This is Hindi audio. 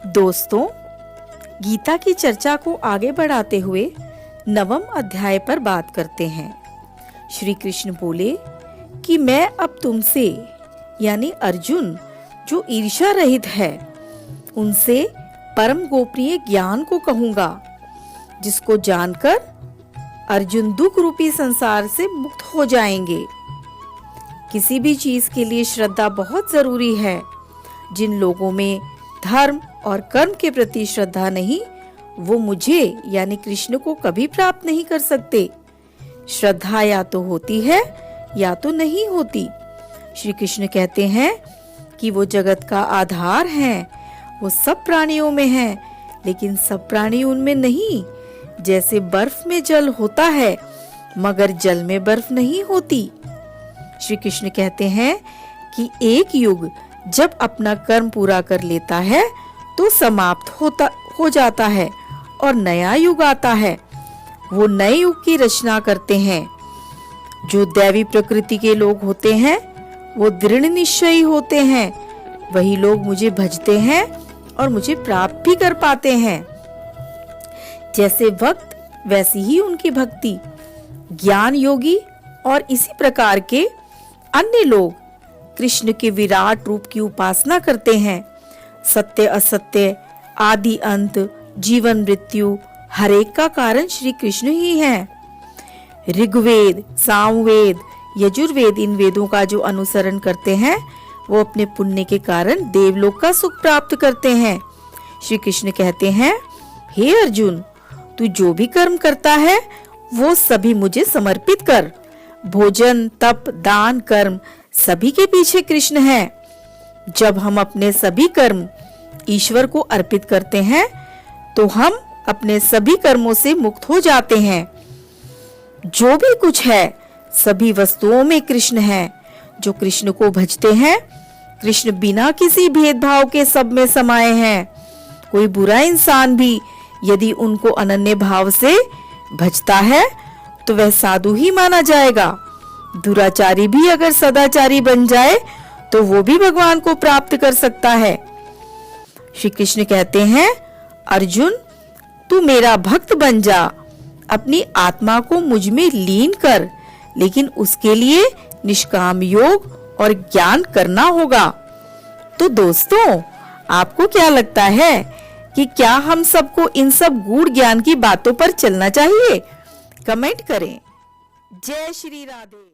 दोस्तों, गीता की चर्चा को आगे बढ़ाते हुए 9वें अध्याय पर बात करते हैं। श्री कृष्ण बोले कि मैं अब तुमसे यानी अर्जुन जो ईर्ष्या रहित है उनसे परम गोपनीय ज्ञान को कहूंगा, जिसको जानकर अर्जुन दुख रूपी संसार से मुक्त हो जाएंगे। किसी भी चीज के लिए श्रद्धा बहुत जरूरी है। जिन लोगों में धर्म और कर्म के प्रति श्रद्धा नहीं, वो मुझे यानी कृष्ण को कभी प्राप्त नहीं कर सकते। श्रद्धा या तो होती है या तो नहीं होती। श्री कृष्ण कहते हैं कि वो जगत का आधार हैं। वो सब प्राणियों में हैं, लेकिन सब प्राणी उनमें नहीं। जैसे बर्फ में जल होता है मगर जल में बर्फ नहीं होती। श्री कृष्ण कहते हैं कि एक युग जब अपना कर्म पूरा कर लेता है तो समाप्त हो जाता है और नया युग आता है। वो नए युग की रचना करते हैं। जो दैवी प्रकृति के लोग होते हैं वो दृढ़ निश्चयी होते हैं। वही लोग मुझे भजते हैं और मुझे प्राप्त भी कर पाते हैं। जैसे वक्त वैसी ही उनकी भक्ति। ज्ञान योगी और इसी प्रकार के अन्य लोग कृष्ण के विराट रूप की उपासना करते हैं। सत्य असत्य, आदि अंत, जीवन मृत्यु, हर एक का कारण श्री कृष्ण ही है। ऋग्वेद, सामवेद, यजुर्वेद इन वेदों का जो अनुसरण करते हैं वो अपने पुण्य के कारण देवलोक का सुख प्राप्त करते हैं। श्री कृष्ण कहते हैं, हे अर्जुन, तू जो भी कर्म करता है वो सभी मुझे समर्पित कर। भोजन, तप, दान, कर्म सभी के पीछे कृष्ण है। जब हम अपने सभी कर्म ईश्वर को अर्पित करते हैं तो हम अपने सभी कर्मों से मुक्त हो जाते हैं। जो भी कुछ है सभी वस्तुओं में कृष्ण है। जो कृष्ण को भजते हैं, कृष्ण बिना किसी भेदभाव के सब में समाये हैं। कोई बुरा इंसान भी यदि उनको अनन्य भाव से भजता है तो वह साधु ही माना जाएगा। दुराचारी भी अगर सदाचारी बन जाए तो वो भी भगवान को प्राप्त कर सकता है। श्री कृष्ण कहते हैं, अर्जुन, तू मेरा भक्त बन जा। अपनी आत्मा को मुझ में लीन कर, लेकिन उसके लिए निष्काम योग और ज्ञान करना होगा। तो दोस्तों, आपको क्या लगता है कि क्या हम सबको इन सब गूढ़ ज्ञान की बातों पर चलना चाहिए? कमेंट करें। जय श्री राधे।